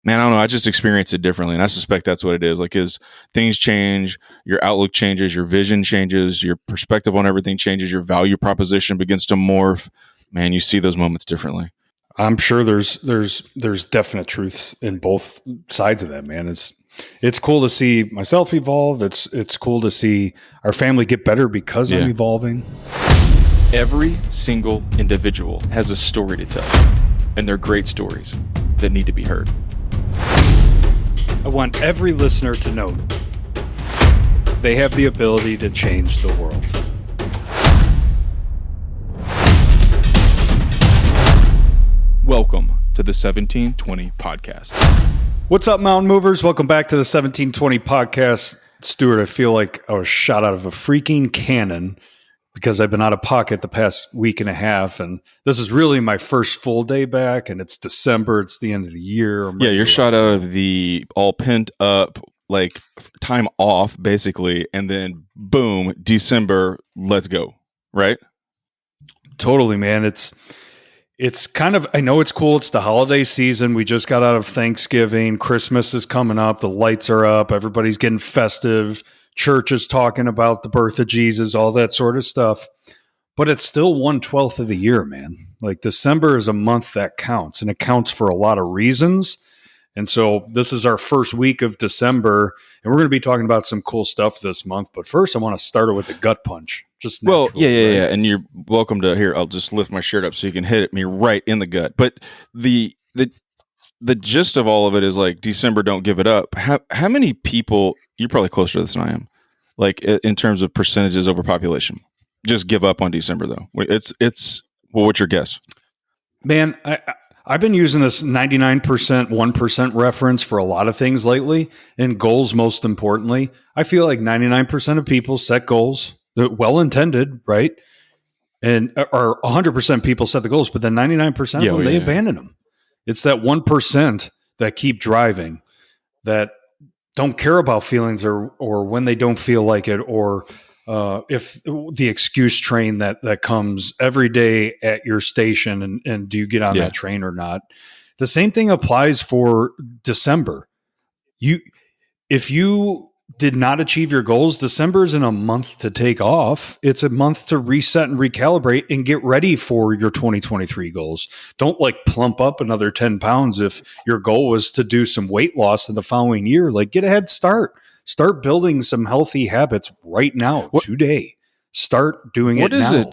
Man, I don't know. I just experience it differently, and I suspect that's what it is. Like, as things change, your outlook changes, your vision changes, your perspective on everything changes, your value proposition begins to morph. Man, you see those moments differently. I'm sure there's definite truths in both sides of that, man. It's cool to see myself evolve. It's cool to see our family get better because I'm evolving. Every single individual has a story to tell, and they're great stories that need to be heard. I want every listener to know they have the ability to change the world. Welcome to the 1720 podcast. What's up, mountain movers? Welcome back to the 1720 podcast. Stewart, I feel like I was shot out of a freaking cannon because I've been out of pocket the past week and a half, and this is really my first full day back, and it's December. It's the end of the year. You're shot out of the all pent up, like, time off, basically, and then boom, December, let's go, right? Totally, man. It's kind of, I know it's cool. It's the holiday season. We just got out of Thanksgiving. Christmas is coming up. The lights are up. Everybody's getting festive. Church is talking about the birth of Jesus, all that sort of stuff. But it's still 1/12 of the year, man. Like, December is a month that counts, and it counts for a lot of reasons. And so this is our first week of December, and we're going to be talking about some cool stuff this month. But first, I want to start it with the gut punch. Just well, right? And you're welcome to here. I'll just lift my shirt up so you can hit me right in the gut. But the gist of all of it is, like, December, don't give it up. How many people, you're probably closer to this than I am, like, in terms of percentages over population, just give up on December, though? It's well, what's your guess? Man, I've been using this 99%, 1% reference for a lot of things lately, and goals most importantly. I feel like 99% of people set goals. They're well-intended, right? And or 100% people set the goals, but then 99% of them, they abandon them. It's that 1% that keep driving, that don't care about feelings or when they don't feel like it, or if the excuse train that comes every day at your station, and do you get on that train or not? The same thing applies for December. If you did not achieve your goals, December isn't a month to take off. It's a month to reset and recalibrate and get ready for your 2023 goals. Don't, like, plump up another 10 pounds if your goal was to do some weight loss in the following year. Like, get a head start. Start building some healthy habits right now, today. Start doing it now.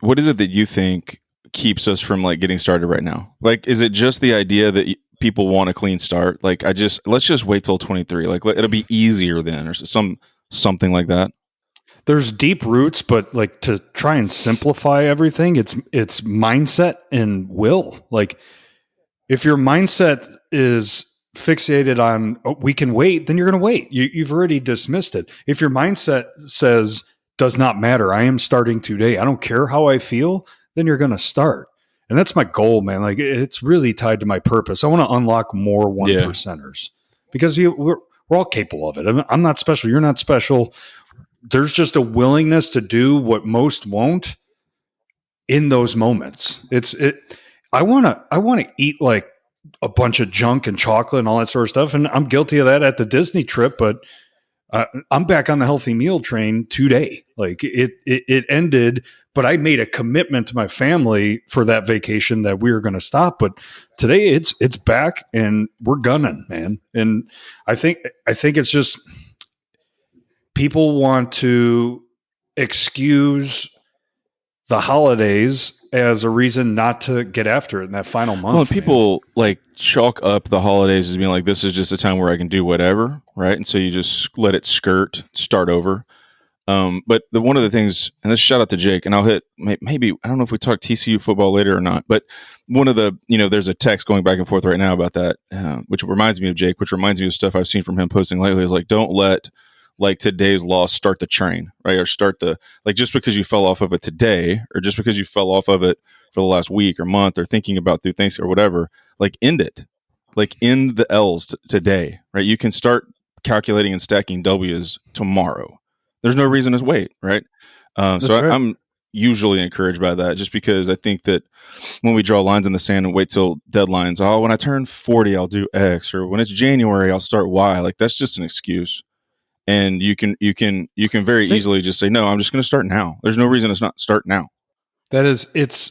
What is it that you think keeps us from, like, getting started right now? Like, is it just the idea that people want a clean start? Like, let's just wait till 23. Like, it'll be easier then, or something like that. There's deep roots, but, like, to try and simplify everything, it's mindset and will. Like, if your mindset is fixated on, we can wait, then you're going to wait. You've already dismissed it. If your mindset says, does not matter, I am starting today, I don't care how I feel, then you're going to start. And that's my goal, man. Like, it's really tied to my purpose. I want to unlock more 1%ers because we're all capable of it. I'm not special. You're not special. There's just a willingness to do what most won't in those moments. I want to eat, like, a bunch of junk and chocolate and all that sort of stuff. And I'm guilty of that at the Disney trip, but I'm back on the healthy meal train today. Like, it ended, but I made a commitment to my family for that vacation that we were going to stop. But today it's back and we're gunning, man. And I think it's just people want to excuse the holidays as a reason not to get after it in that final month. Well, people, like, chalk up the holidays as being like, this is just a time where I can do whatever, right? And so you just let it start over. But one of the things, and this shout out to Jake, and I'll hit maybe, I don't know if we talk TCU football later or not, but one of the, there's a text going back and forth right now about that, which reminds me of Jake, which reminds me of stuff I've seen from him posting lately, is like, don't let, like, today's loss start the train, right? Or start like, just because you fell off of it today, or just because you fell off of it for the last week or month, or thinking about through things or whatever, like, end it. Like, end the L's today, right? You can start calculating and stacking W's tomorrow. There's no reason to wait, right? Right. usually encouraged by that, just because I think that when we draw lines in the sand and wait till deadlines, oh, when I turn 40, I'll do X, or when it's January, I'll start Y. Like that's just an excuse. And you can very easily just say, no, I'm just going to start now. There's no reason it's not start now. That is, it's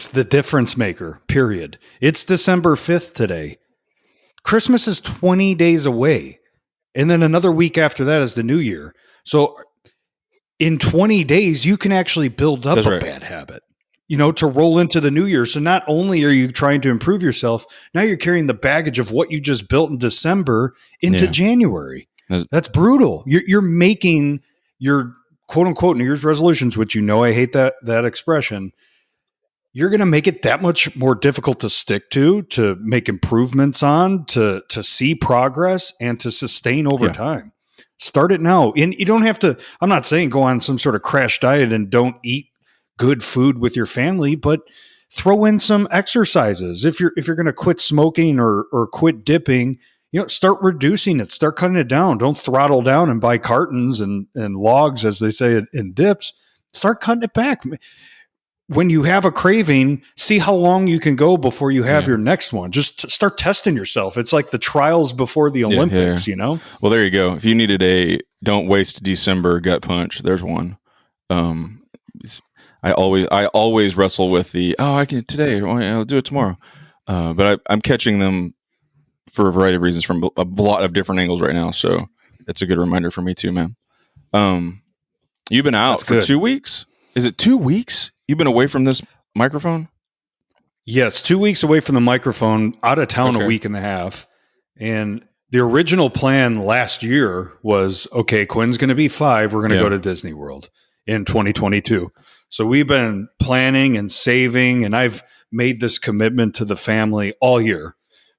the difference maker, period. It's December 5th today. Christmas is 20 days away. And then another week after that is the new year. So in 20 days, you can actually build up a bad habit, to roll into the new year. So not only are you trying to improve yourself, now you're carrying the baggage of what you just built in December into January. That's brutal. You're making your quote unquote New Year's resolutions, which I hate that expression. You're going to make it that much more difficult to stick to make improvements on, to see progress, and to sustain over time. Start it now. And you don't have to, I'm not saying go on some sort of crash diet and don't eat good food with your family, but throw in some exercises. If you're going to quit smoking or quit dipping, start reducing it, start cutting it down. Don't throttle down and buy cartons and logs, as they say in dips. Start cutting it back. When you have a craving, see how long you can go before you have your next one. Just start testing yourself. It's like the trials before the Olympics, Well, there you go. If you needed a don't waste December gut punch, there's one. I always wrestle with the, I can today, I'll do it tomorrow. But I'm catching them for a variety of reasons from a lot of different angles right now. So it's a good reminder for me too, man. You've been out for 2 weeks. Is it 2 weeks? You've been away from this microphone? Yes, 2 weeks away from the microphone, out of town a week and a half. And the original plan last year was, okay, Quinn's going to be 5. We're going to go to Disney World in 2022. So we've been planning and saving, and I've made this commitment to the family all year,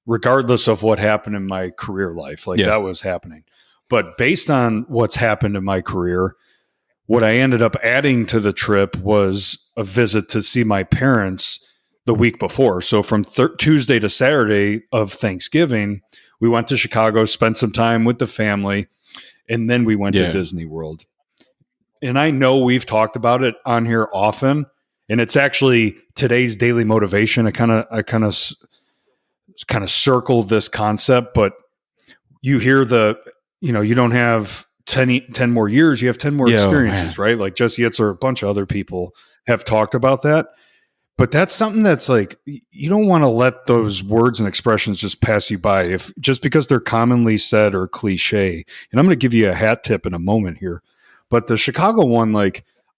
regardless of what happened in my career life. That was happening. But based on what's happened in my career, what I ended up adding to the trip was a visit to see my parents the week before. So from Tuesday to Saturday of Thanksgiving, we went to Chicago, spent some time with the family, and then we went to Disney World. And I know we've talked about it on here often, and it's actually today's daily motivation. I kind of circled this concept, but you hear you don't have 10 more years, you have 10 more experiences, right? Like Jesse Itz or a bunch of other people have talked about that. But that's something that's like, you don't want to let those words and expressions just pass you by just because they're commonly said or cliche. And I'm going to give you a hat tip in a moment here. But the Chicago one,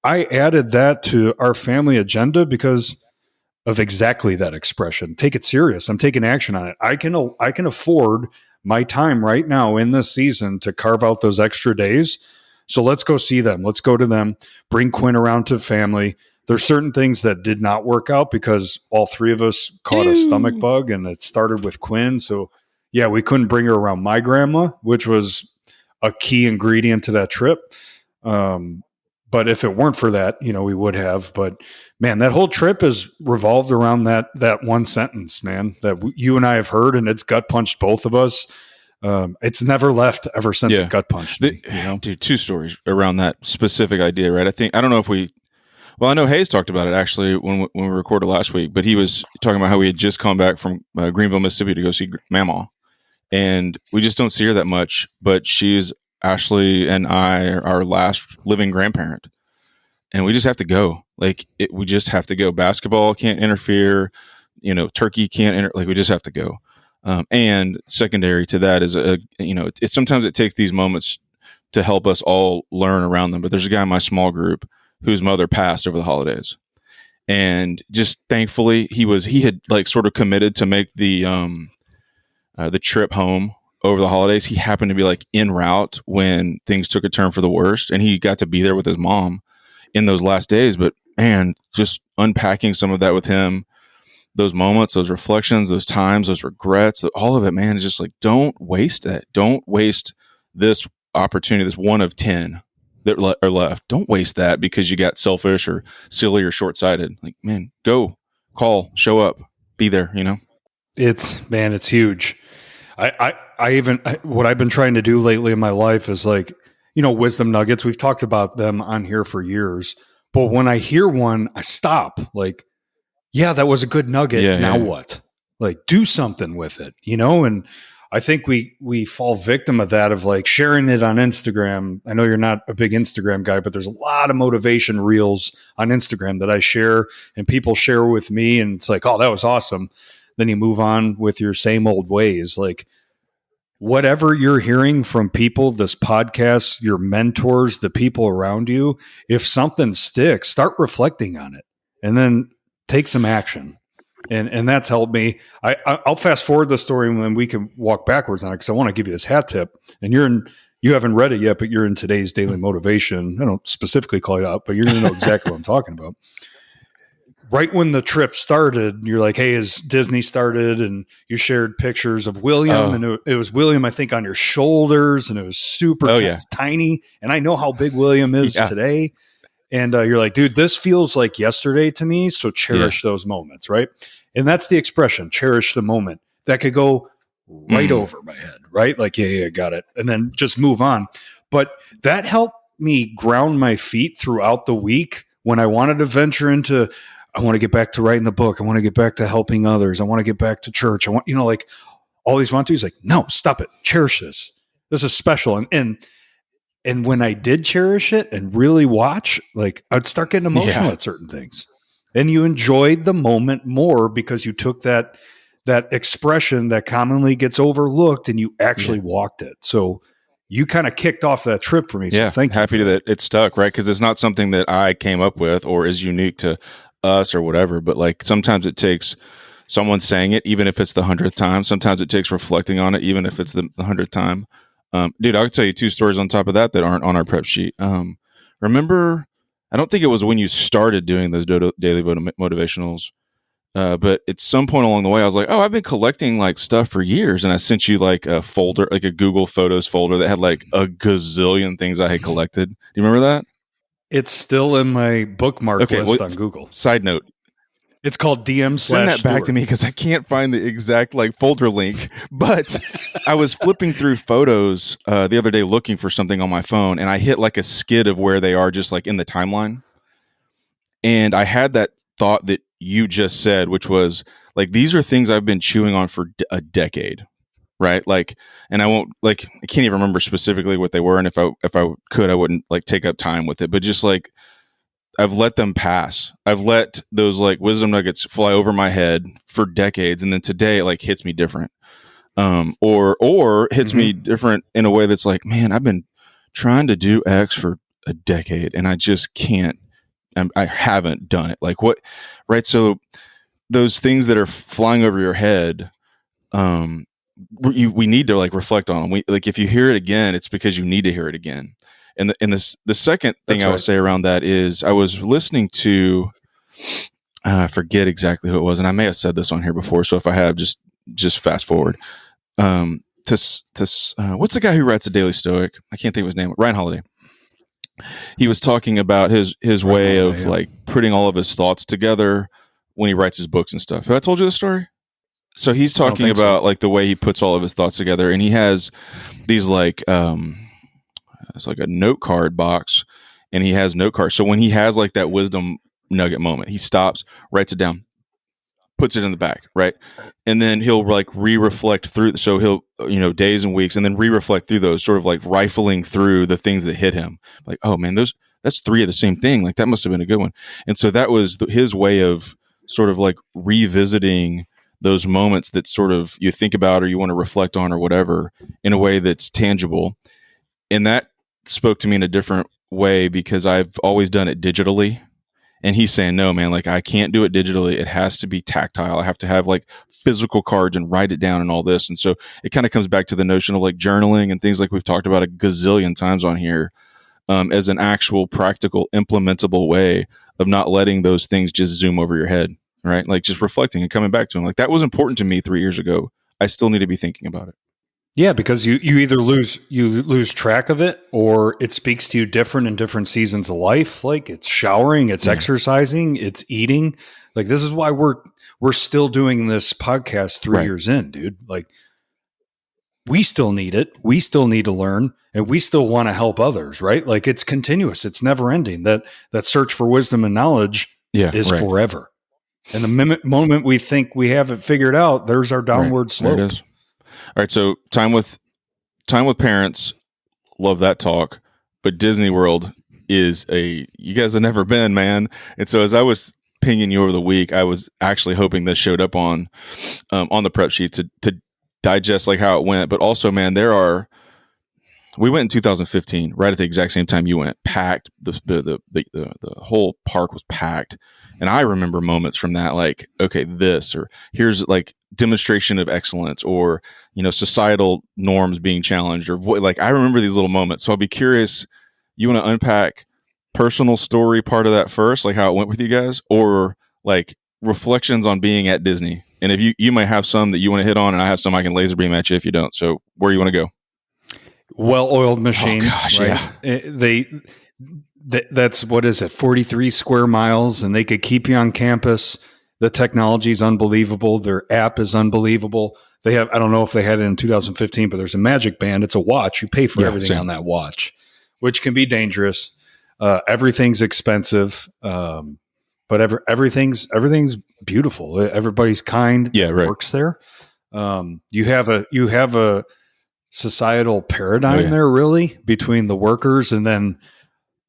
I added that to our family agenda because of exactly that expression. Take it serious. I'm taking action on it. I can afford my time right now in this season to carve out those extra days. So let's go see them. Let's go to them. Bring Quinn around to family. There's certain things that did not work out because all 3 of us caught a stomach bug, and it started with Quinn. So we couldn't bring her around my grandma, which was a key ingredient to that trip. But if it weren't for that, we would have. But man, that whole trip is revolved around that one sentence, man, that you and I have heard, and it's gut punched both of us. It's never left ever since it gut punched me. Dude, 2 stories around that specific idea, right? I don't know if I know Hayes talked about it actually when we recorded last week, but he was talking about how we had just come back from Greenville, Mississippi to go see Mamaw. And we just don't see her that much, but she's Ashley and I are our last living grandparent, and we just have to go. We just have to go. Basketball can't interfere, turkey can't we just have to go. And secondary to that is it's sometimes it takes these moments to help us all learn around them. But there's a guy in my small group whose mother passed over the holidays, and just thankfully he had sort of committed to make the trip home over the holidays. He happened to be en route when things took a turn for the worst, and he got to be there with his mom in those last days. But man, just unpacking some of that with him, those moments, those reflections, those times, those regrets, all of it, man, is just don't waste that. Don't waste this opportunity, this 1 of 10 that are left. Don't waste that because you got selfish or silly or short-sighted. Man, go, call, show up, be there, It's huge. What I've been trying to do lately in my life is wisdom nuggets. We've talked about them on here for years, But when I hear one, I stop. Like, yeah, that was a good nugget. Yeah, now yeah. what? Like, do something with it, you know? And I think we fall victim of that, of like sharing it on Instagram. I know you're not a big Instagram guy, but there's a lot of motivation reels on Instagram that I share and people share with me. And it's like, oh, that was awesome. Then you move on with your same old ways. Like, whatever you're hearing from people, this podcast, your mentors, the people around you, if something sticks, start reflecting on it and then take some action. And that's helped me. I'll fast forward the story and then we can walk backwards on it, because I want to give you this hat tip. And you haven't read it yet, but you're in today's daily motivation. I don't specifically call it out, but you're going to know exactly what I'm talking about. Right when the trip started, you're like, hey, has Disney started? And you shared pictures of William, and it was William, I think, on your shoulders, and it was super tiny. And I know how big William is today. And you're like, dude, this feels like yesterday to me. So cherish those moments, right? And that's the expression, cherish the moment. That could go right over my head, right? Like, yeah, got it. And then just move on. But that helped me ground my feet throughout the week when I wanted to venture into, I want to get back to writing the book. I want to get back to helping others. I want to get back to church. I want, like all these want to. He's like, no, stop it. Cherish this. This is special. And when I did cherish it and really watch, like, I'd start getting emotional at certain things. And you enjoyed the moment more because you took that expression that commonly gets overlooked and you actually walked it. So you kind of kicked off that trip for me. So thank you. Happy that it stuck, right? Because it's not something that I came up with or is unique to us or whatever. But like sometimes it takes someone saying it, even if it's the 100th time. Sometimes it takes reflecting on it, even if it's the 100th time. Dude, I'll tell you 2 stories on top of that aren't on our prep sheet. Remember, I don't think it was when you started doing those daily motivationals, but at some point along the way, I was like, oh, I've been collecting like stuff for years. And I sent you like a folder, like a Google Photos folder that had like a gazillion things I had collected. Do you remember that? It's still in my bookmark list on Google. Side note. It's called DM/Stewart. Send that back to me because I can't find the exact like folder link. But I was flipping through photos the other day looking for something on my phone, and I hit like a skid of where they are just like in the timeline. And I had that thought that you just said, which was like, these are things I've been chewing on for a decade, right? Like, and I can't even remember specifically what they were. And if I could, I wouldn't like take up time with it, but just like, I've let them pass. I've let those like wisdom nuggets fly over my head for decades. And then today it like hits me different. Or hits me different in a way that's like, man, I've been trying to do X for a decade and I just can't, I haven't done it. Like what, right? So those things that are flying over your head, we need to like reflect on them. We like, if you hear it again, it's because you need to hear it again. And the second thing I would say around that is I was listening to, I forget exactly who it was, and I may have said this on here before. So if I have, just fast forward. What's the guy who writes the Daily Stoic? I can't think of his name. Ryan Holiday. He was talking about his way of like putting all of his thoughts together when he writes his books and stuff. Have I told you the story? So he's talking about like the way he puts all of his thoughts together, and he has these like it's like a note card box, and he has note cards. So when he has like that wisdom nugget moment, he stops, writes it down, puts it in the back, right? And then he'll like reflect through. So he'll, days and weeks, and then reflect through those, sort of like rifling through the things that hit him. Like, oh man, that's 3 of the same thing. Like that must have been a good one. And so that was his way of sort of like revisiting those moments that sort of you think about or you want to reflect on or whatever in a way that's tangible. And that spoke to me in a different way because I've always done it digitally. And he's saying, no, man, like I can't do it digitally. It has to be tactile. I have to have like physical cards and write it down and all this. And so it kind of comes back to the notion of like journaling and things like we've talked about a gazillion times on here, as an actual practical implementable way of not letting those things just zoom over your head, right? Like just reflecting and coming back to them. Like that was important to me 3 years ago. I still need to be thinking about it. Yeah, because you either lose track of it, or it speaks to you different in different seasons of life. Like it's showering, it's exercising, it's eating. Like this is why we're still doing this podcast 3 years in, dude. Like we still need it. We still need to learn, and we still want to help others, right? Like it's continuous. It's never ending. That search for wisdom and knowledge is forever. And the moment we think we have it figured out, there's our downward slope. There it is. All right. So time with parents. Love that talk. But Disney World is you guys have never been, man. And so as I was pinging you over the week, I was actually hoping this showed up on the prep sheet to digest like how it went. But also, man, we went in 2015, right at the exact same time you went. Packed. The whole park was packed. And I remember moments from that, like, okay, this, or here's like demonstration of excellence, or, societal norms being challenged, or like, I remember these little moments. So I'll be curious, you want to unpack personal story part of that first, like how it went with you guys, or like reflections on being at Disney? And if you might have some that you want to hit on, and I have some I can laser beam at you if you don't. So where you want to go? Well-oiled machine. Oh, gosh, right? Yeah. That's what is it, 43 square miles, and they could keep you on campus. The technology is unbelievable. Their app is unbelievable. They have, I don't know if they had it in 2015, but there's a Magic Band. It's a watch. You pay for everything on that watch, which can be dangerous. Everything's expensive, but everything's beautiful. Everybody's kind. Yeah, right. Works there. You have a societal paradigm there, really, between the workers and then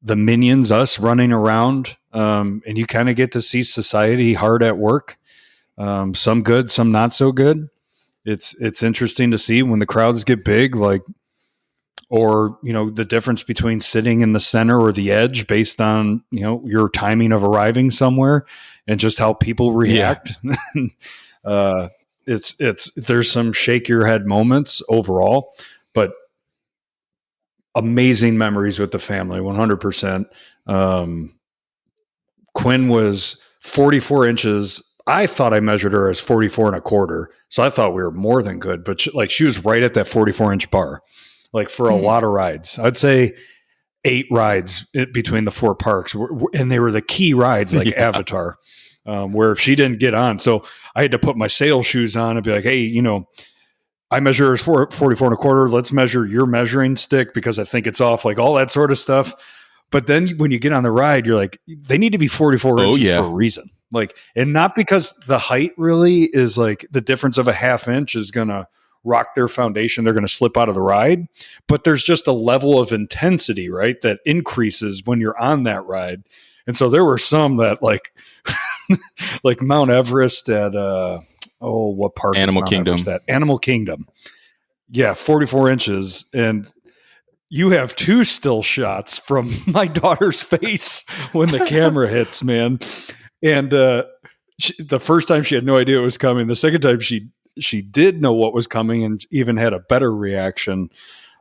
the minions, us running around, and you kind of get to see society hard at work. Some good, some not so good. It's interesting to see when the crowds get big, like, or, the difference between sitting in the center or the edge based on, your timing of arriving somewhere and just how people react. Yeah. There's some shake your head moments overall, but amazing memories with the family, 100%. Quinn was 44 inches. I thought I measured her as 44 and a quarter. So I thought we were more than good, but she was right at that 44-inch bar, like for a lot of rides. I'd say 8 rides between the 4 parks, and they were the key rides, like Avatar, where if she didn't get on. So I had to put my sail shoes on and be like, hey, I measure as 44 and a quarter. Let's measure your measuring stick because I think it's off, like all that sort of stuff. But then when you get on the ride, you're like, they need to be 44 inches for a reason. Like, and not because the height really is like the difference of a half inch is going to rock their foundation. They're going to slip out of the ride, but there's just a level of intensity, right, that increases when you're on that ride. And so there were some that like, like Mount Everest at, what park? Animal Kingdom. Animal Kingdom. Yeah, 44 inches. And you have 2 still shots from my daughter's face when the camera hits, man. And the first time she had no idea it was coming. The second time she did know what was coming and even had a better reaction.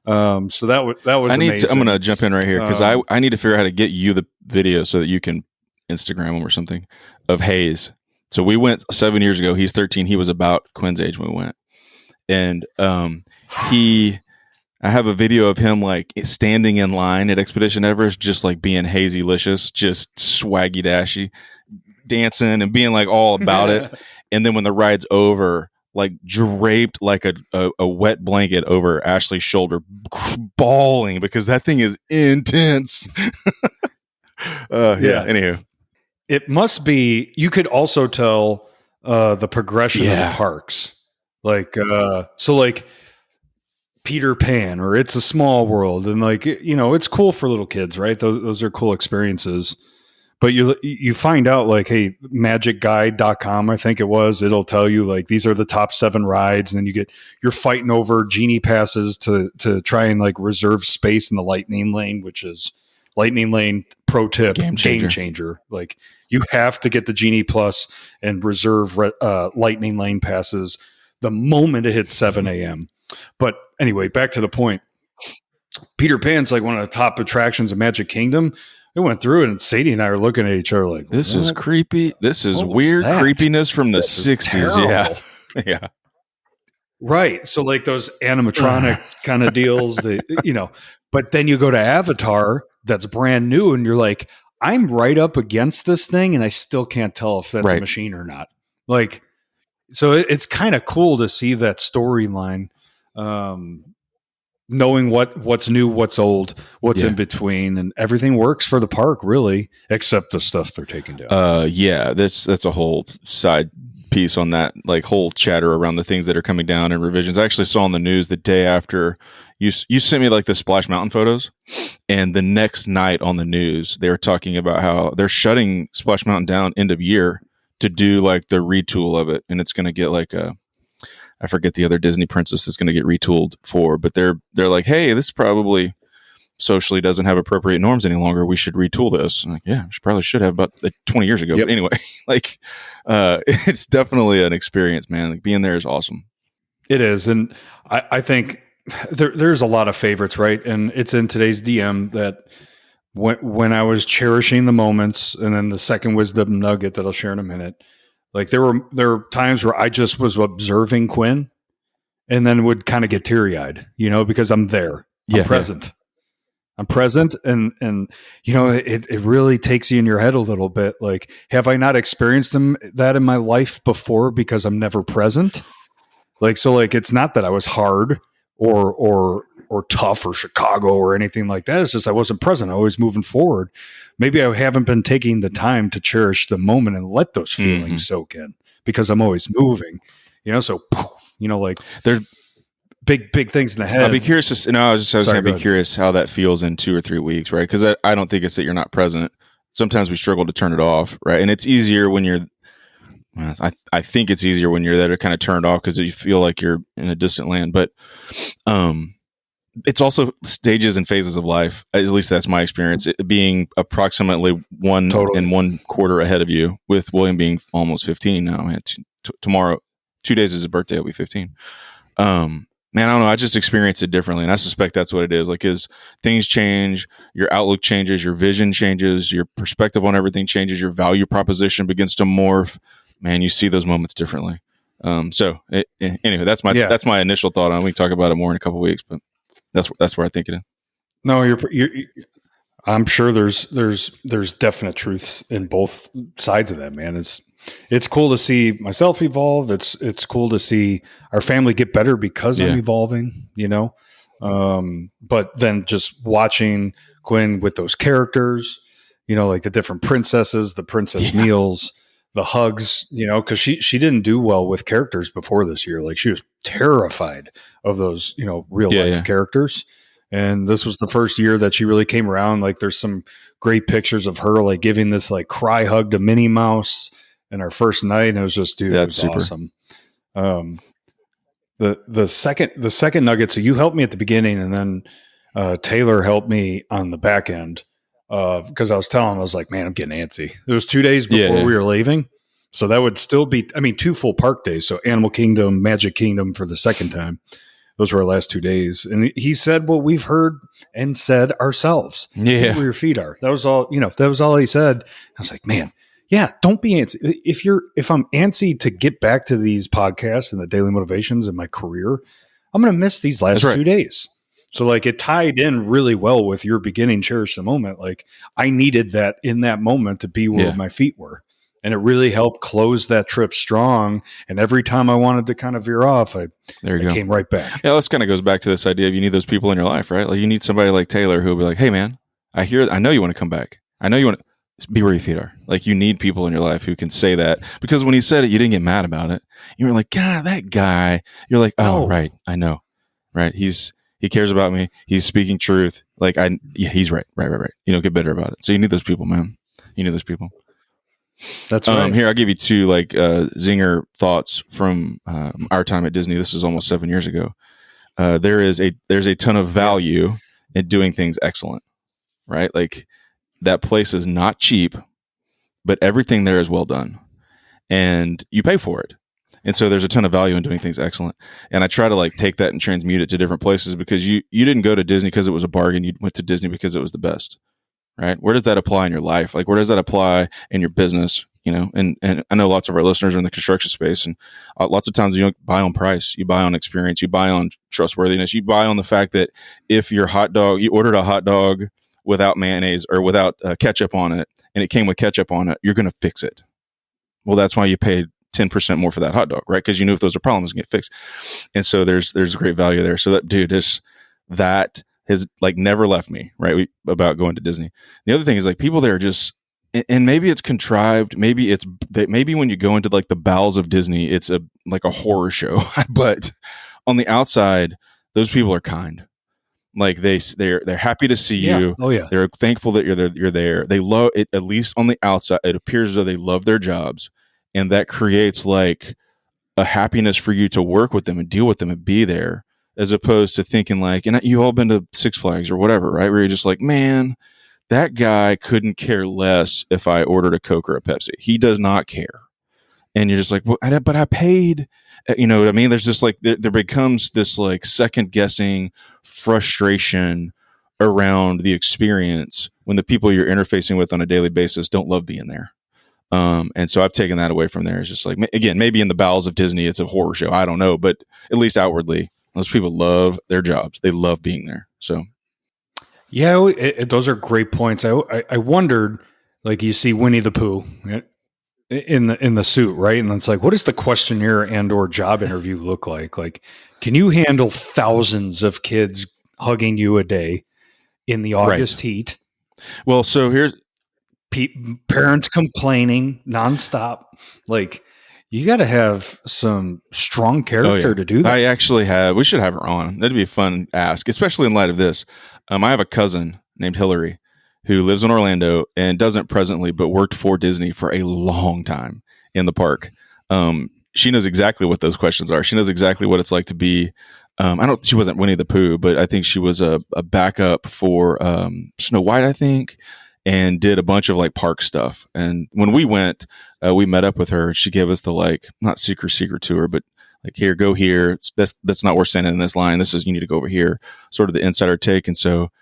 So that was amazing. I'm going to jump in right here because I need to figure out how to get you the video so that you can Instagram him or something of Hayes. So we went 7 years ago. He's 13. He was about Quinn's age when we went. And I have a video of him like standing in line at Expedition Everest, just like being hazy-licious, just swaggy dashy, dancing and being like all about it. And then when the ride's over, like draped like a wet blanket over Ashley's shoulder, bawling because that thing is intense. Anywho. It must be, you could also tell the progression of the parks. Like, like Peter Pan or It's a Small World. And like, it's cool for little kids, right? Those are cool experiences. But you find out like, hey, magicguide.com, I think it was, it'll tell you like, these are the top 7 rides. And then you're fighting over genie passes to try and like reserve space in the Lightning Lane, which is Lightning Lane pro tip, game changer. Like you have to get the Genie Plus and reserve Lightning Lane passes the moment it hits 7 a.m. But anyway, back to the point. Peter Pan's like one of the top attractions of Magic Kingdom. We went through it, and Sadie and I are looking at each other like, this is creepy. This is weird creepiness from the 60s. Yeah. Right. So like those animatronic kind of deals, but then you go to Avatar that's brand new and you're like, I'm right up against this thing and I still can't tell if that's a machine or not. Like, so it's kind of cool to see that storyline. knowing what's new, what's old, what's in between, and everything works for the park really, except the stuff they're taking down. Yeah, that's a whole side piece on that, like whole chatter around the things that are coming down and revisions. I actually saw on the news the day after you sent me like the Splash Mountain photos, and the next night on the news they were talking about how they're shutting Splash Mountain down end of year to do like the retool of it, and it's going to get like I forget the other Disney princess that's going to get retooled for, but they're like, hey, this probably socially doesn't have appropriate norms any longer. We should retool this. I'm like, yeah, we probably should have about 20 years ago. Yep. But anyway, like, it's definitely an experience, man. Like being there is awesome. It is. And I think there's a lot of favorites, right? And it's in today's DM that when I was cherishing the moments, and then the second wisdom nugget that I'll share in a minute, like there were times where I just was observing Quinn and then would kind of get teary-eyed, because I'm there. I'm present. Yeah. I'm present, and it really takes you in your head a little bit. Like, have I not experienced that in my life before because I'm never present? Like, so like it's not that I was hard or tough or Chicago or anything like that. It's just I wasn't present. I was moving forward. Maybe I haven't been taking the time to cherish the moment and let those feelings soak in because I'm always moving. So like there's big things in the head. I'd be curious to, I was going to be curious how that feels in 2 or 3 weeks, right? Because I don't think it's that you're not present. Sometimes we struggle to turn it off, right? And it's easier when you're, I think it's easier when you're there to kind of turn it off because you feel like you're in a distant land. But it's also stages and phases of life. At least that's my experience. It being approximately 1 and 1/4 ahead of you, with William being almost 15 now. Man, tomorrow, 2 days is his birthday. He'll be 15. Man, I don't know. I just experience it differently, and I suspect that's what it is. Like, as things change, your outlook changes, your vision changes, your perspective on everything changes, your value proposition begins to morph. Man, you see those moments differently. Anyway, that's my initial thought on it. We can talk about it more in a couple of weeks, but that's where I think it is. No, you're I'm sure there's definite truths in both sides of that, man. It's cool to see myself evolve. It's cool to see our family get better because I'm evolving, but then just watching Quinn with those characters, like the different princesses, the princess meals, the hugs, because she didn't do well with characters before this year. Like she was terrified of those, real life characters. And this was the first year that she really came around. Like there's some great pictures of her like giving this like cry hug to Minnie Mouse in our first night. And it was just, dude, that's awesome. The second nugget. So you helped me at the beginning, and then Taylor helped me on the back end. Because I was telling him, I was like, man, I'm getting antsy. It was 2 days before we were leaving. So that would still be, 2 full park days. So Animal Kingdom, Magic Kingdom for the second time. Those were our last 2 days. And he said what we've heard and said ourselves. Yeah. Where your feet are. That was all, that was all he said. I was like, man, don't be antsy. If I'm antsy to get back to these podcasts and the daily motivations in my career, I'm going to miss these last 2 days. So like it tied in really well with your beginning, cherish the moment. Like I needed that in that moment to be where my feet were. And it really helped close that trip strong. And every time I wanted to kind of veer off, I came right back. Yeah, this kind of goes back to this idea of you need those people in your life, right? Like you need somebody like Taylor who will be like, hey man, I know you want to come back. I know you want to be where your feet are. Like you need people in your life who can say that, because when he said it, you didn't get mad about it. You were like, God, that guy. You're like, oh, right. I know. Right. He cares about me. He's speaking truth. Like he's right. Get better about it. So you need those people, man. You need those people. That's right. Here, I'll give you 2 like zinger thoughts from our time at Disney. This is almost 7 years ago. There's a ton of value in doing things excellent, right? Like that place is not cheap, but everything there is well done, and you pay for it. And so there's a ton of value in doing things excellent. And I try to like take that and transmute it to different places, because you didn't go to Disney because it was a bargain. You went to Disney because it was the best. Right? Where does that apply in your life? Like, where does that apply in your business? And I know lots of our listeners are in the construction space, and lots of times you don't buy on price, you buy on experience, you buy on trustworthiness, you buy on the fact that if you ordered a hot dog without mayonnaise or without ketchup on it, and it came with ketchup on it, you're going to fix it. Well, that's why you paid 10% more for that hot dog, right? Because you knew if those are problems, get fixed. And so there's great value there. So that dude is that has like never left me, right? About going to Disney. The other thing is like people there are just, and maybe it's contrived. Maybe it's maybe when you go into like the bowels of Disney, it's like a horror show. But on the outside, those people are kind. Like they're happy to see you. Oh yeah. They're thankful that you're there. They love it. At least on the outside, it appears as though they love their jobs, and that creates like a happiness for you to work with them and deal with them and be there, as opposed to thinking like, and you've all been to Six Flags or whatever, right? Where you're just like, man, that guy couldn't care less if I ordered a Coke or a Pepsi. He does not care. And you're just like, well, but I paid, you know what I mean? There's just like, there becomes this like second guessing frustration around the experience when the people you're interfacing with on a daily basis don't love being there. And so I've taken that away from there. It's just like, again, maybe in the bowels of Disney, it's a horror show. I don't know, but at least outwardly, those people love their jobs. They love being there. So. Yeah, those are great points. I wondered, like, you see Winnie the Pooh in the suit, right? And it's like, what does the questionnaire and or job interview look like? Like, can you handle thousands of kids hugging you a day in the August heat? Well, so here's parents complaining nonstop. Like, you got to have some strong character to do that. I actually have. We should have her on. That'd be a fun ask, especially in light of this. I have a cousin named Hillary who lives in Orlando and doesn't presently, but worked for Disney for a long time in the park. She knows exactly what those questions are. She knows exactly what it's like to be. She wasn't Winnie the Pooh, but I think she was a backup for Snow White, I think, and did a bunch of like park stuff. And when we went, we met up with her. She gave us the like, not secret tour, but like, here, go here. That's not worth standing in this line. This is, you need to go over here. Sort of the insider take. And so,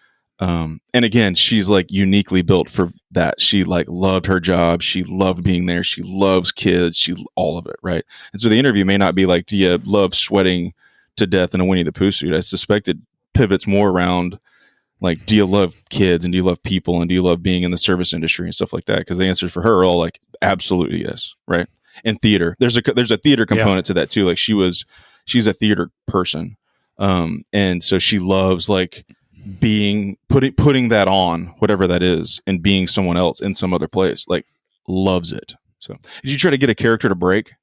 and again, she's like uniquely built for that. She like loved her job. She loved being there. She loves kids. All of it. Right. And so the interview may not be like, do you love sweating to death in a Winnie the Pooh suit? I suspect it pivots more around like, do you love kids and do you love people and do you love being in the service industry and stuff like that? Because the answers for her are all like, absolutely yes. Right. And theater, there's a theater component to that too. Like she's a theater person. And so she loves like putting that on, whatever that is, and being someone else in some other place, like loves it. So did you try to get a character to break?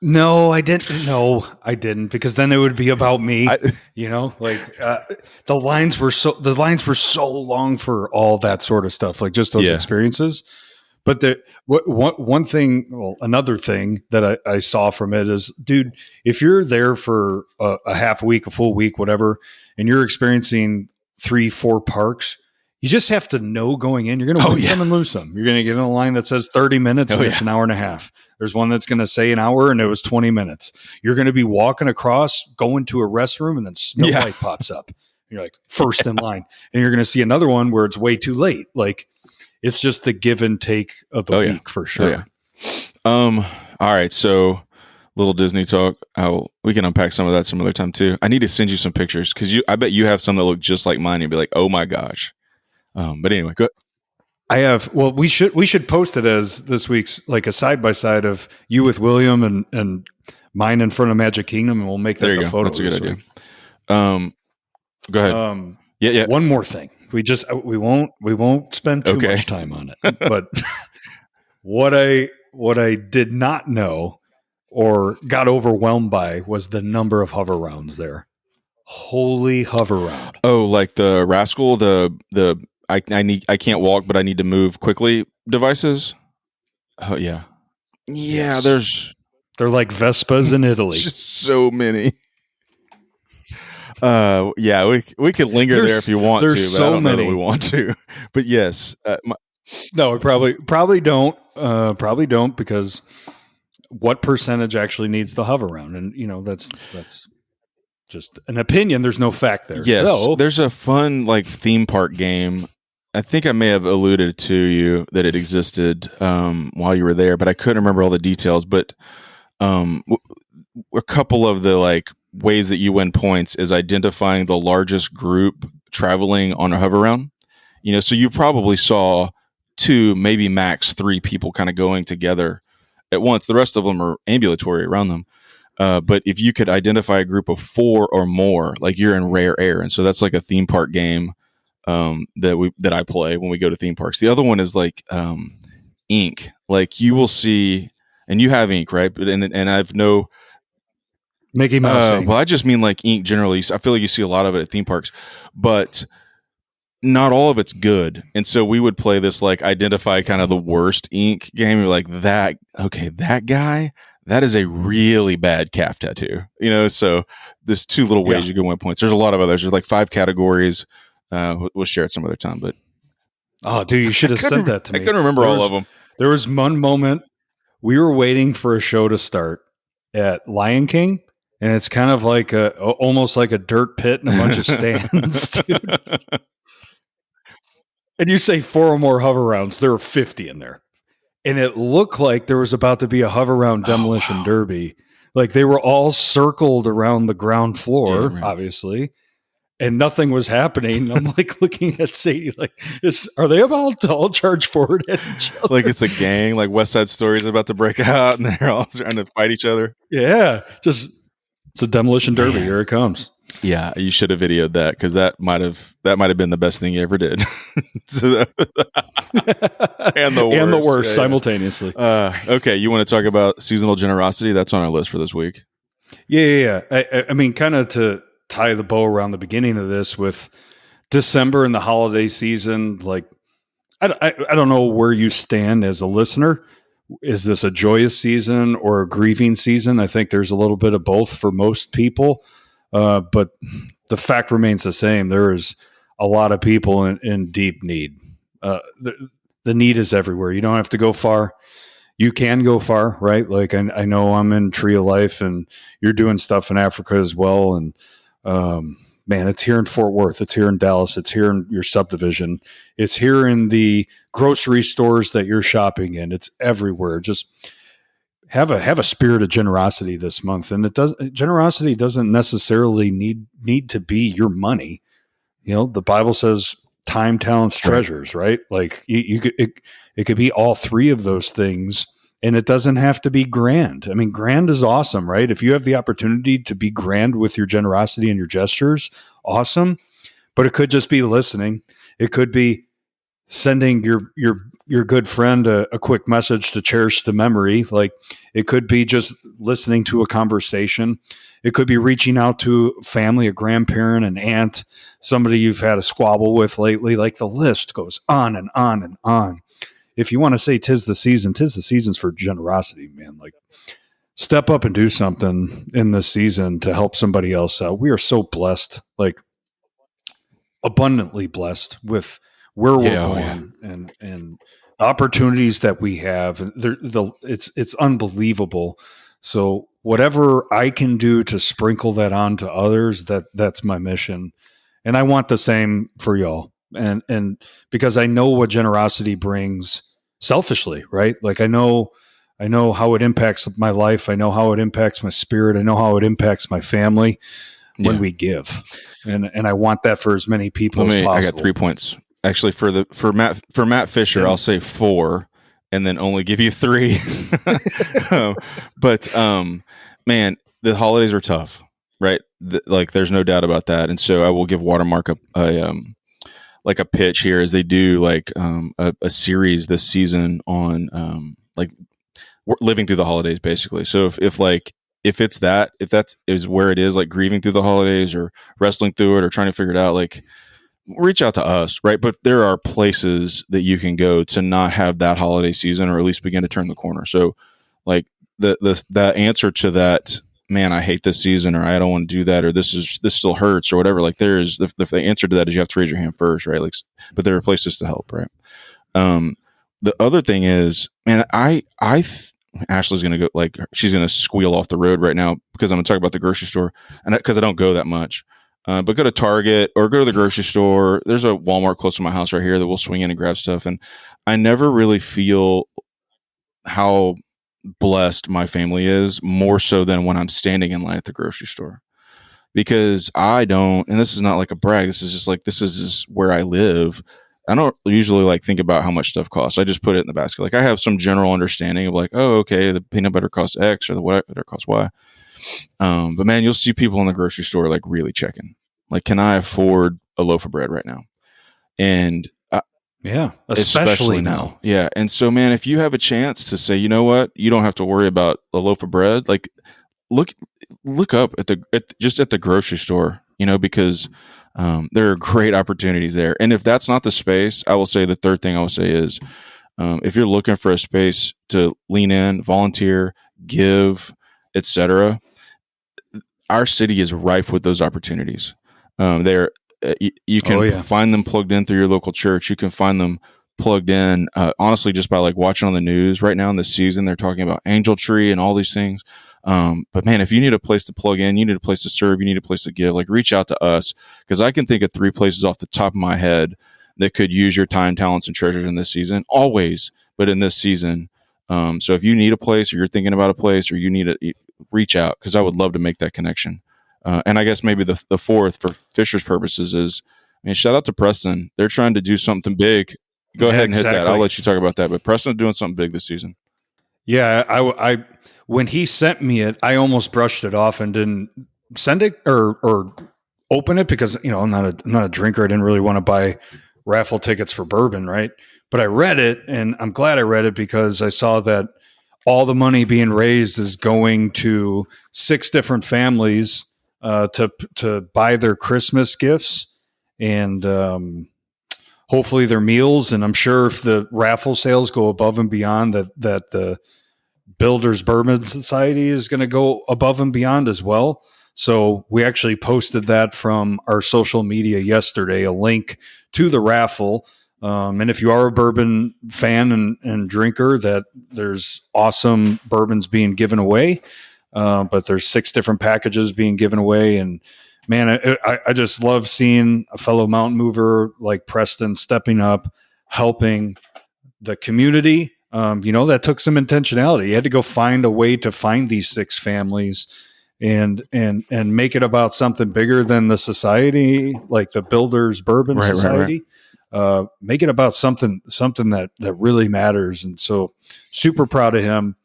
No, I didn't. No, I didn't, because then it would be about me. The lines were so long for all that sort of stuff, like just those experiences. But another thing that I saw from it is, dude, if you're there for a half a week, a full week, whatever, and you're experiencing 3-4 parks, you just have to know going in, you're going to win some and lose some. You're going to get in a line that says 30 minutes and it's an hour and a half. There's one that's going to say an hour and it was 20 minutes. You're going to be walking across, going to a restroom, and then Snow White pops up. You're like first in line. And you're going to see another one where it's way too late. Like, it's just the give and take of the week for sure. All right. So little Disney talk. We can unpack some of that some other time too. I need to send you some pictures because I bet you have some that look just like mine. You'd be like, oh my gosh. But anyway, go. I have. Well, we should post it as this week's, like a side by side of you with William and mine in front of Magic Kingdom, and we'll make that the photo. That's a good idea. Go ahead. Yeah. One more thing. We won't spend too much time on it. But what I did not know or got overwhelmed by was the number of hover rounds there. Holy hover round. Oh, like the Rascal, I can't walk, but I need to move quickly devices. Oh yeah. Yeah, yes. They're like Vespas in Italy. Just so many. We could linger there if you want to, but so I don't many. know that we want to. But yes. No, we probably don't. Probably don't, because what percentage actually needs the hover round? And that's just an opinion. There's no fact there. Yes. So, there's a fun like theme park game. I think I may have alluded to you that it existed while you were there, but I couldn't remember all the details. But a couple of the like ways that you win points is identifying the largest group traveling on a hover round. So you probably saw 2, maybe max 3 people kind of going together. at once. The rest of them are ambulatory around them. But if you could identify a group of 4 or more, like you're in rare air, and so that's like a theme park game that I play when we go to theme parks. The other one is like ink. Like you will see, and you have ink, right? But and I've no Mickey Mouse ink. Well, I just mean like ink generally. I feel like you see a lot of it at theme parks, but not all of it's good. And so we would play this like identify kind of the worst ink game. You're like that. Okay, that guy. That is a really bad calf tattoo. So there's 2 little ways you can win points. There's a lot of others. There's like 5 categories. We'll share it some other time. But oh, dude, you should have sent that to me. I couldn't remember all of them. There was one moment we were waiting for a show to start at Lion King, and it's kind of like almost like a dirt pit and a bunch of stands, dude. And you say 4 or more hover rounds. There were 50 in there. And it looked like there was about to be a hover round demolition derby. Like they were all circled around the ground floor, obviously, and nothing was happening. I'm like looking at Sadie, like, are they about to all charge forward at each other? Like it's a gang, like West Side Story is about to break out and they're all trying to fight each other. Yeah, it's a demolition derby. Here it comes. Yeah, you should have videoed that because that might have been the best thing you ever did. And the worst simultaneously. Okay, you want to talk about seasonal generosity? That's on our list for this week. Yeah. I mean, kind of to tie the bow around the beginning of this with December and the holiday season. Like, I don't know where you stand as a listener. Is this a joyous season or a grieving season? I think there's a little bit of both for most people. But the fact remains the same. There is a lot of people in deep need. The need is everywhere. You don't have to go far. You can go far, right? Like I know I'm in Tree of Life and you're doing stuff in Africa as well. And man, it's here in Fort Worth. It's here in Dallas. It's here in your subdivision. It's here in the grocery stores that you're shopping in. It's everywhere. Just have a spirit of generosity this month. And generosity doesn't necessarily need to be your money. The Bible says time, talents, treasures, right? Like it could be all 3 of those things, and it doesn't have to be grand. I mean, grand is awesome, right? If you have the opportunity to be grand with your generosity and your gestures, awesome. But it could just be listening. It could be sending your good friend a quick message to cherish the memory. Like it could be just listening to a conversation. It could be reaching out to family, a grandparent, an aunt, somebody you've had a squabble with lately. Like the list goes on and on and on. If you want to say 'tis the season's for generosity, man. Like step up and do something in this season to help somebody else out. We are so blessed, like abundantly blessed with where we're going and opportunities that we have. It's unbelievable. So whatever I can do to sprinkle that on to others, that's my mission. And I want the same for y'all. And because I know what generosity brings selfishly, right? Like I know how it impacts my life. I know how it impacts my spirit. I know how it impacts my family when we give. And I want that for as many people as possible. I got 3 points. Actually, for Matt Fisher, I'll say 4 and then only give you 3. But man, the holidays are tough, right? Like there's no doubt about that. And so I will give Watermark a pitch here as they do like a series this season on like living through the holidays, basically. So if that is where it is, like grieving through the holidays or wrestling through it or trying to figure it out, like reach out to us, right? But there are places that you can go to not have that holiday season, or at least begin to turn the corner. So like the answer to that, man, I hate this season, or I don't want to do that, or this still hurts, or whatever. Like the answer to that is you have to raise your hand first, right? Like, but there are places to help, right? The other thing is, man, Ashley's going to go, like, she's going to squeal off the road right now because I'm going to talk about the grocery store, and because I don't go that much. But go to Target or go to the grocery store. There's a Walmart close to my house right here that we'll swing in and grab stuff. And I never really feel how blessed my family is, more so than when I'm standing in line at the grocery store, because I don't, and this is not like a brag, this is just like, this is where I live. I don't usually like think about how much stuff costs. I just put it in the basket. Like I have some general understanding of like, oh, okay, the peanut butter costs X or the what butter costs Y. But man, you'll see people in the grocery store like really checking. Like, can I afford a loaf of bread right now? And yeah, especially now. Yeah. And so, man, if you have a chance to say, you know what, you don't have to worry about a loaf of bread. Like, look up at the grocery store, because there are great opportunities there. And if that's not the space, I will say the third thing I will say is, if you're looking for a space to lean in, volunteer, give, etc., our city is rife with those opportunities. You can find them plugged in through your local church. You can find them plugged in, honestly, just by like watching on the news right now in this season. They're talking about Angel Tree and all these things. But man, if you need a place to plug in, you need a place to serve, you need a place to give, like reach out to us, because I can think of 3 places off the top of my head that could use your time, talents, and treasures in this season. Always, but in this season. So if you need a place, or you're thinking about a place, or you need to reach out, because I would love to make that connection. And I guess maybe the fourth, for Fisher's purposes, is, shout out to Preston. They're trying to do something big. Go ahead and hit that. I'll let you talk about that. But Preston's doing something big this season. Yeah, I when he sent me it, I almost brushed it off and didn't send it or open it, because I'm not a drinker. I didn't really want to buy raffle tickets for bourbon, right? But I read it, and I'm glad I read it, because I saw that all the money being raised is going to 6 different families to buy their Christmas gifts and hopefully their meals. And I'm sure if the raffle sales go above and beyond, that the Builders Bourbon Society is going to go above and beyond as well. So we actually posted that from our social media yesterday, a link to the raffle. And if you are a bourbon fan and drinker, that there's awesome bourbons being given away. But there's 6 different packages being given away. And man, I just love seeing a fellow mountain mover like Preston stepping up, helping the community. That took some intentionality. You had to go find a way to find these 6 families and make it about something bigger than the society, like the Builders Bourbon Society. Right. Make it about something that really matters. And so super proud of him.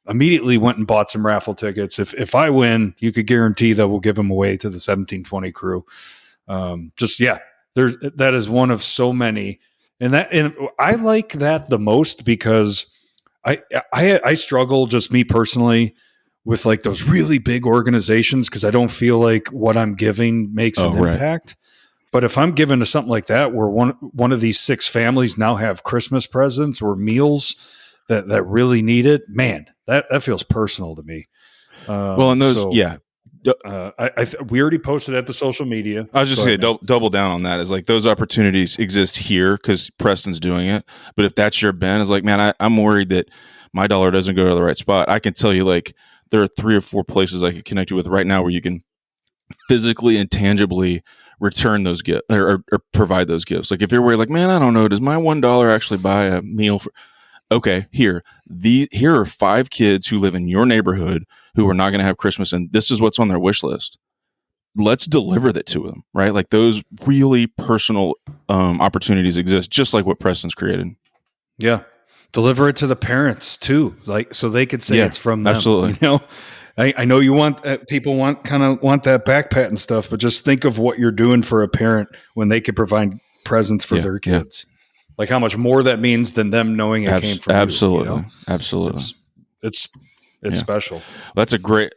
Immediately went and bought some raffle tickets. If I win, you could guarantee that we'll give them away to the 1720 crew. That is one of so many. And I like that the most, because I struggle, just me personally, with like those really big organizations, because I don't feel like what I'm giving makes an impact. But if I'm given to something like that, where one of these 6 families now have Christmas presents or meals that really need it, man, that feels personal to me. We already posted at the social media. I was just going to double down on that. Is like those opportunities exist here because Preston's doing it. But if that's your bent, is like, man, I'm worried that my dollar doesn't go to the right spot. I can tell you, like, there are 3 or 4 places I can connect you with right now where you can physically and tangibly return those gifts or provide those gifts. Like if you're worried, like, man, I don't know, does my $1 actually buy a meal for? Okay, here are 5 kids who live in your neighborhood who are not going to have Christmas, and this is what's on their wish list. Let's deliver that to them, right? Like those really personal opportunities exist, just like what Preston's created. Yeah, deliver it to the parents too, like so they could say it's from them. Absolutely. I know you want people want that backpat and stuff, but just think of what you're doing for a parent when they could provide presents for their kids. Like how much more that means than them knowing it came from you. Absolutely. It's special. That's a great.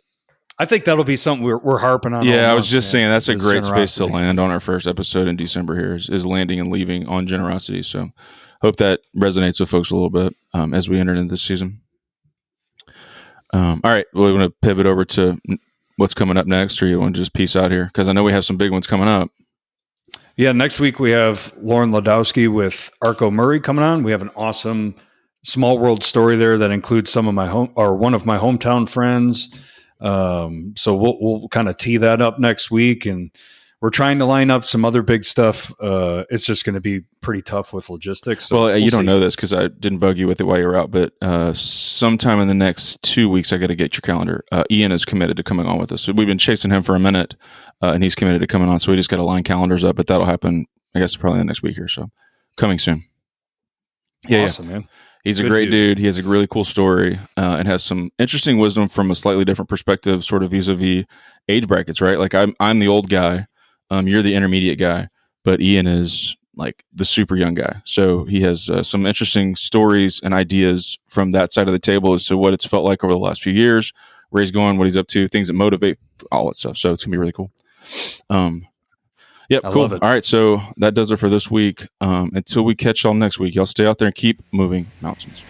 I think that'll be something we're harping on. Yeah, I was just saying that's a great space to land on our first episode in December. Here is landing and leaving on generosity. So hope that resonates with folks a little bit as we enter into this season. All right, well, we want to pivot over to what's coming up next, or you want to just peace out here? Because I know we have some big ones coming up. Yeah, next week we have Lauren Ladowski with Arco Murray coming on. We have an awesome small world story there that includes some of one of my hometown friends. So we'll kind of tee that up next week, and we're trying to line up some other big stuff. It's just going to be pretty tough with logistics. So well, you don't know this because I didn't bug you with it while you were out, but sometime in the next 2 weeks, I got to get your calendar. Ian is committed to coming on with us. We've been chasing him for a minute, and he's committed to coming on. So we just got to line calendars up, but that'll happen I guess probably the next week or so. Coming soon. Yeah, Awesome, man. he's a Good great dude. dude. He has a really cool story and has some interesting wisdom from a slightly different perspective, sort of vis-a-vis age brackets, right? Like I'm the old guy, you're the intermediate guy, but Ian is like the super young guy. So he has some interesting stories and ideas from that side of the table as to what it's felt like over the last few years, where he's going, what he's up to, things that motivate, all that stuff. So it's gonna be really cool. Yep, I cool. love it. All right, so that does it for this week. Until we catch y'all next week, y'all stay out there and keep moving mountains.